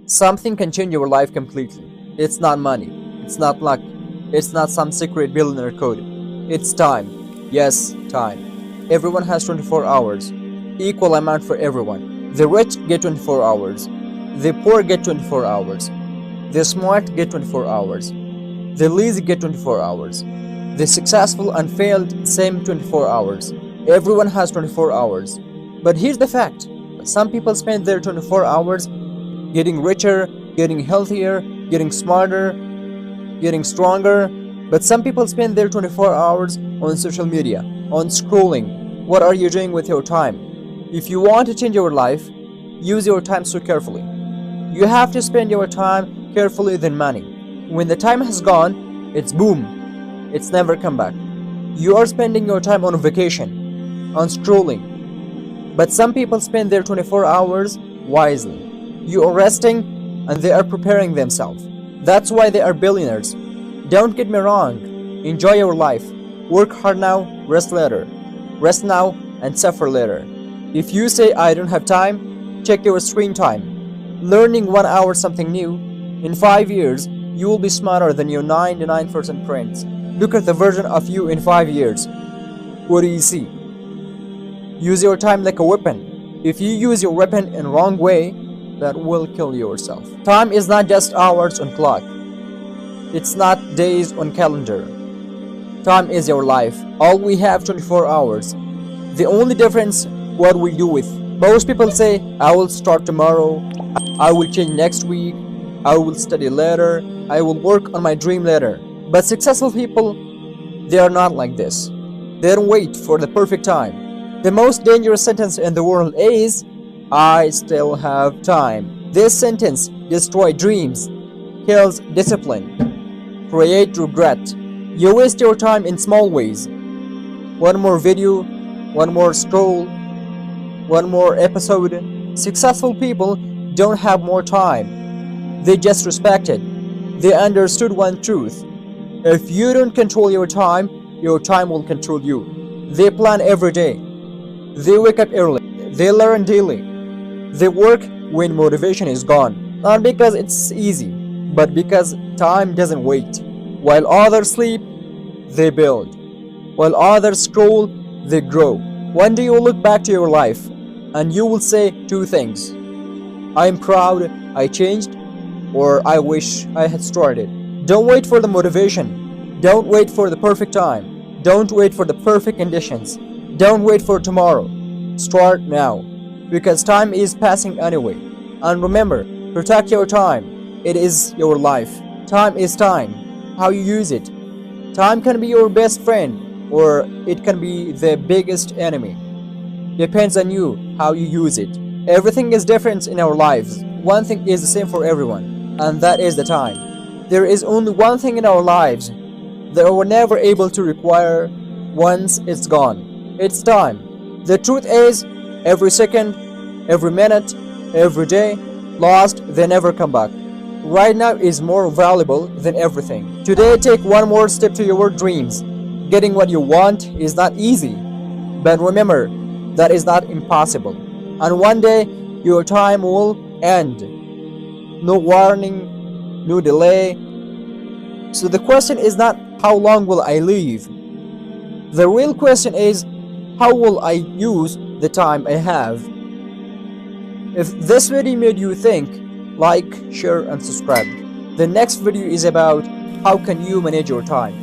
Something can change your life completely. It's not money, it's not luck, it's not some secret billionaire code. It's time. Yes, time. Everyone has 24 hours. Equal amount for everyone. The rich get 24 hours. The poor get 24 hours. The smart get 24 hours. The lazy get 24 hours. The successful and failed same 24 hours. Everyone has 24 hours. But here's the fact. Some people spend their 24 hours getting richer, getting healthier, getting smarter, getting stronger. But some people spend their 24 hours on social media, on scrolling. What are you doing with your time? If you want to change your life, use your time so carefully. You have to spend your time carefully than money. When the time has gone, it's boom. It's never come back. You are spending your time on vacation, on scrolling. But some people spend their 24 hours wisely. You are resting and they are preparing themselves. That's why they are billionaires. Don't get me wrong. Enjoy your life. Work hard now, rest later. Rest now and suffer later. If you say I don't have time, check your screen time. Learning 1 hour something new, in 5 years, you will be smarter than your 99% friends. Look at the version of you in 5 years. What do you see? Use your time like a weapon. If you use your weapon in wrong way, that will kill yourself. Time is not just hours on clock. It's not days on calendar. Time is your life. All we have 24 hours. The only difference what we do with. Most people say, I will start tomorrow, I will change next week, I will study later, I will work on my dream later. But successful people, they are not like this. They don't wait for the perfect time. The most dangerous sentence in the world is, I still have time. This sentence destroys dreams, kills discipline, creates regret. You waste your time in small ways. One more video, one more scroll, one more episode. Successful people don't have more time. They just respect it. They understood one truth. If you don't control your time will control you. They plan every day. They wake up early. They learn daily. They work when motivation is gone. Not because it's easy, but because time doesn't wait. While others sleep, they build. While others scroll, they grow. One day you will look back to your life and you will say two things. I am proud I changed, or I wish I had started. Don't wait for the motivation. Don't wait for the perfect time. Don't wait for the perfect conditions. Don't wait for tomorrow. Start now, because time is passing anyway. And remember, protect your time. It is your life. Time is time. How you use it. Time can be your best friend, or it can be the biggest enemy. Depends on you how you use it. Everything is different in our lives. One thing is the same for everyone, and that is the time. There is only one thing in our lives that we're never able to require once it's gone. It's time. The truth is, every second, every minute, every day, lost, they never come back. Right now is more valuable than everything. Today, take one more step to your dreams. Getting what you want is not easy, but remember, that is not impossible. And one day, your time will end. No warning, no delay. So the question is not how long will I live? The real question is how will I use the time I have? If this video made you think, like, share and subscribe. The next video is about how can you manage your time.